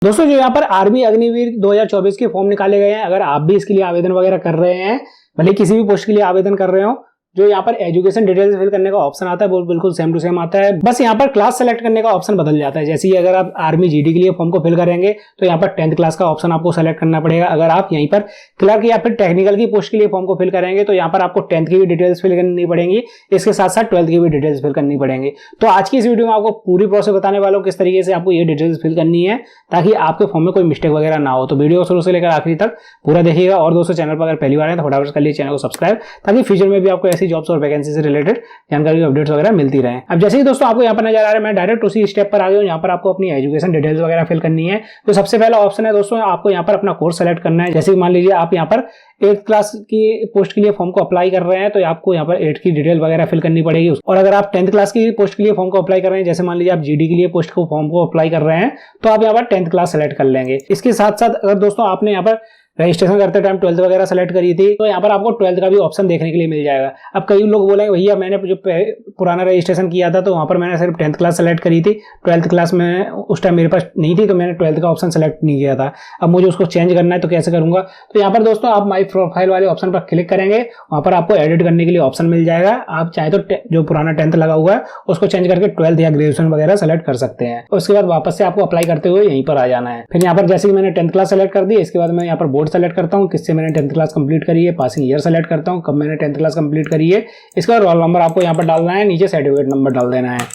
दोस्तों जो यहाँ पर आर्मी अग्निवीर 2024 के फॉर्म निकाले गए हैं, अगर आप भी इसके लिए आवेदन वगैरह कर रहे हैं, भले किसी भी पोस्ट के लिए आवेदन कर रहे हो, जो यहाँ पर एजुकेशन डिटेल्स फिल करने का ऑप्शन आता है वो बिल्कुल सेम टू सेम आता है। बस यहाँ पर क्लास सेलेक्ट करने का ऑप्शन बदल जाता है। जैसे ही अगर आप आर्मी जीडी के लिए फॉर्म को फिल करेंगे तो यहाँ पर 10th क्लास का ऑप्शन आपको सेलेक्ट करना पड़ेगा। अगर आप यहीं पर क्लर्क या फिर टेक्निकल की पोस्ट के लिए फॉर्म को फिल करेंगे तो यहाँ पर आपको 10th की भी डिटेल्स फिल करनी पड़ेंगी, इसके साथ साथ 12th की भी डिटेल्स फिल करनी पड़ेंगी। तो आज की इस वीडियो में आपको पूरी प्रोसेस बताने वाला हूँ किस तरीके से आपको ये डिटेल्स फिल करनी है ताकि आपके फॉर्म में कोई मिस्टेक वगैरह ना हो। तो वीडियो शुरू से लेकर आखिरी तक पूरा देखिएगा। और दोस्तों चैनल पर अगर पहली बार है तो फटाफट कर लीजिए चैनल को सब्सक्राइब, ताकि फ्यूचर में भी आपको ऐसी जॉब्स और वैकेंसी से रिलेटेड जानकारी अपडेट्स वगैरह मिलती रहे। अब जैसे ही दोस्तों आपको यहाँ पर नजर आ रहा है, मैं डायरेक्ट उसी स्टेप पर आ गया हूँ। यहाँ पर आपको अपनी एजुकेशन डिटेल्स वगैरह फिल करनी है। तो सबसे पहला ऑप्शन है दोस्तों, आपको यहाँ पर अपना कोर्स सेलेक्ट करना है। जैसे मान लीजिए आप यहाँ पर 8th क्लास की पोस्ट के लिए फॉर्म को अप्लाई कर रहे हैं तो आपको यहाँ पर 8 की डिटेल वगैरह फिल करनी पड़ेगी। और अगर आप 10th क्लास की पोस्ट के लिए फॉर्म को अप्लाई कर रहे हैं, जैसे मान लीजिए आप जीडी के लिए पोस्ट को फॉर्म को अप्लाई कर रहे हैं, तो आप यहाँ पर 10th क्लास सेलेक्ट कर लेंगे। इसके साथ साथ अगर दोस्तों आपने यहाँ पर रजिस्ट्रेशन करते टाइम 12th वगैरह सेलेक्ट करी थी तो यहाँ पर आपको 12th का भी ऑप्शन देखने के लिए मिल जाएगा। अब कई लोग बोलेंगे भैया मैंने जो पुराना रजिस्ट्रेशन किया था तो वहाँ पर मैंने सिर्फ 10th क्लास सेलेक्ट करी थी, 12th क्लास में उस टाइम मेरे पास नहीं थी तो मैंने 12th का ऑप्शन सेलेक्ट नहीं किया था। अब मुझे उसको चेंज करना है तो कैसे करूंगा? तो यहाँ पर दोस्तों आप माई प्रोफाइल वाले ऑप्शन पर क्लिक करेंगे, वहाँ पर आपको एडिट करने के लिए ऑप्शन मिल जाएगा। आप चाहे तो जो पुराना 10th लगा हुआ है उसको चेंज करके 12th या ग्रेजुएशन वगैरह सेलेक्ट कर सकते हैं। उसके बाद वापस से आपको अप्लाई करते हुए यहीं पर आ जाना है। फिर यहाँ पर जैसे कि मैंने 10th क्लास सेलेक्ट कर दी, इसके बाद मैं यहाँ पर बोर्ड सेलेक्ट करता हूँ किससे मैंने 10th क्लास कंप्लीट करी है, पासिंग ईयर सेलेक्ट करता हूँ कब मैंने 10th क्लास कंप्लीट करी है। इसके बाद रोल नंबर आपको यहाँ पर डालना है, नीचे सर्टिफिकेट नंबर डाल देना है,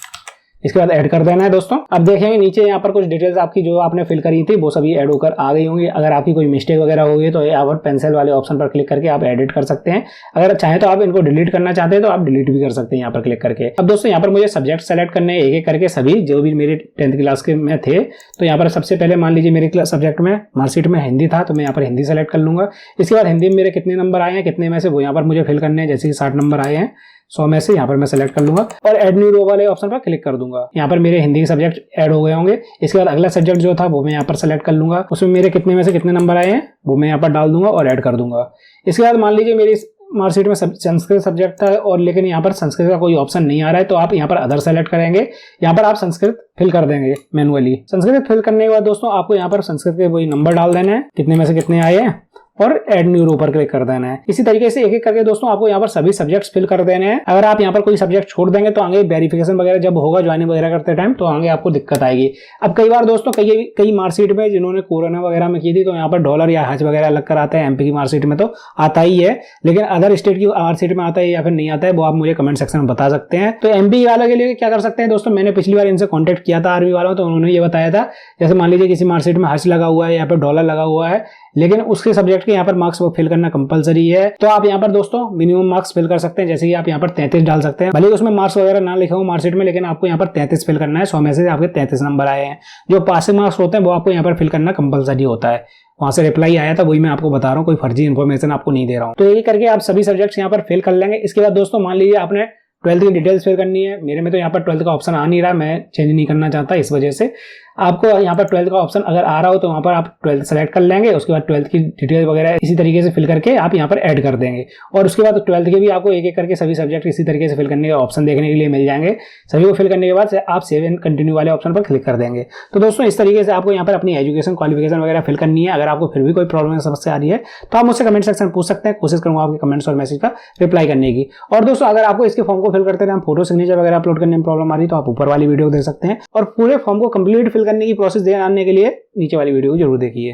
इसके बाद ऐड कर देना है दोस्तों। अब देखेंगे नीचे यहाँ पर कुछ डिटेल्स आपकी जो आपने फिल करी थी वो सभी ऐड होकर आ गई होंगी। अगर आपकी कोई मिस्टेक वगैरह होगी तो यहाँ पर पेंसिल वाले ऑप्शन पर क्लिक करके आप एडिट कर सकते हैं। अगर चाहे तो आप इनको डिलीट करना चाहते हैं तो आप डिलीट भी कर सकते हैं यहाँ पर क्लिक करके। अब दोस्तों यहाँ पर मुझे सब्जेक्ट सेलेक्ट करने एक एक करके सभी जो भी मेरे 10th क्लास के में थे। तो यहाँ पर सबसे पहले मान लीजिए मेरे सब्जेक्ट में मार्कशीट में हिंदी था तो मैं यहाँ पर हिंदी सेलेक्ट कर लूंगा। इसके बाद हिंदी में मेरे कितने नंबर आए हैं, कितने में से वो यहाँ पर मुझे फिल करने हैं। जैसे कि 60 नंबर आए हैं 100 में से, यहाँ पर मैं सेलेक्ट कर लूंगा और ऐड न्यू रो वाले ऑप्शन पर क्लिक कर दूंगा। यहाँ पर मेरे हिंदी के सब्जेक्ट ऐड हो गए होंगे। इसके बाद अगला सब्जेक्ट जो था वो मैं यहाँ पर सेलेक्ट कर लूंगा, उसमें मेरे कितने में से कितने नंबर आए हैं वो मैं यहाँ पर डाल दूंगा और ऐड कर दूंगा। इसके बाद मान लीजिए मेरी मार्कशीट में संस्कृत सब्जेक्ट था और लेकिन यहाँ पर संस्कृत का कोई ऑप्शन नहीं आ रहा है तो आप यहाँ पर अदर सेलेक्ट करेंगे। यहाँ पर आप संस्कृत फिल कर देंगे मैनुअली। संस्कृत फिल करने के बाद दोस्तों आपको यहाँ पर संस्कृत के वही नंबर डाल देने हैं, कितने में से कितने आए हैं, और ऐड न्यू रो पर क्लिक कर देना है। इसी तरीके से एक एक करके दोस्तों आपको यहाँ पर सभी सब्जेक्ट्स फिल कर देने हैं। अगर आप यहाँ पर कोई सब्जेक्ट छोड़ देंगे तो आगे वेरिफिकेशन वगैरह जब होगा ज्वाइनिंग वगैरह करते टाइम तो आगे आपको दिक्कत आएगी। अब कई बार दोस्तों कई मार्कशीट में जिन्होंने कोरोना वगैरह में की थी तो यहाँ पर डॉलर या हज वगैरह लग कर आता है। एमपी की मार्कशीट में तो आता ही है, लेकिन अदर स्टेट की मार्कशीट में आता है या फिर नहीं आता है वो आप मुझे कमेंट सेक्शन में बता सकते हैं। तो एमपी वालों के लिए क्या कर सकते हैं दोस्तों, मैंने पिछली बार इनसे कॉन्टेक्ट किया था आर्मी वालों, तो उन्होंने ये बताया था जैसे मान लीजिए किसी मार्कशीट में हज लगा हुआ है या फिर डॉलर लगा हुआ है लेकिन उसके सब्जेक्ट के यहाँ पर मार्क्स वो फिल करना कंपलसरी है। तो आप यहाँ पर दोस्तों मिनिमम मार्क्स फिल कर सकते हैं। जैसे कि आप यहाँ पर 33 डाल सकते हैं, भले ही उसमें मार्क्स वगैरह ना लिखे हो मार्कशीट में, लेकिन आपको यहाँ पर 33 फिल करना है। 100 में से आपके 33 नंबर आए हैं। जो पासिंग मार्क्स होते हैं वो आपको यहाँ पर फिल करना कंपलसरी होता है। वहां से रिप्लाई आया था, वही मैं आपको बता रहा हूँ, कोई फर्जी इन्फॉर्मेशन आपको नहीं दे रहा हूँ। तो यही करके आप सभी सब्जेक्ट्स यहाँ पर फिल कर लेंगे। इसके बाद दोस्तों मान लीजिए आपने 12th की डिटेल्स फिल करनी है। मेरे में तो यहाँ पर 12th का ऑप्शन आ नहीं रहा, मैं चेंज नहीं करना चाहता, इस वजह से आपको यहाँ पर 12th का ऑप्शन अगर आ रहा हो तो वहाँ पर आप 12th सेलेक्ट कर लेंगे। उसके बाद 12th की डिटेल वगैरह इसी तरीके से फिल करके आप यहाँ पर ऐड कर देंगे। और उसके बाद 12th के भी आपको एक एक करके सभी सब्जेक्ट इसी तरीके से फिल करने के ऑप्शन देखने के लिए मिल जाएंगे। सभी को फिल करने के बाद आप सेव एंड कंटिन्यू वाले ऑप्शन पर क्लिक कर देंगे। तो दोस्तों इस तरीके से आपको यहाँ पर अपनी एजुकेशन क्वालिफिकेशन वगैरह फिल करनी है। अगर आपको फिर भी कोई प्रॉब्लम समस्या आ रही है तो आप मुझसे कमेंट सेक्शन पूछ सकते हैं, कोशिश करूंगा आपके कमेंट्स और मैसेज का रिप्लाई करने की। और दोस्तों अगर आपको इसके फॉर्म को फिल करते टाइम फोटो सिग्नेचर वगैरह अपलोड करने में प्रॉब्लम आ रही है तो आप ऊपर वाली वीडियो देख सकते हैं। और पूरे फॉर्म को कंप्लीट फिल करने की प्रोसेस जानने के लिए नीचे वाली वीडियो जरूर देखिए।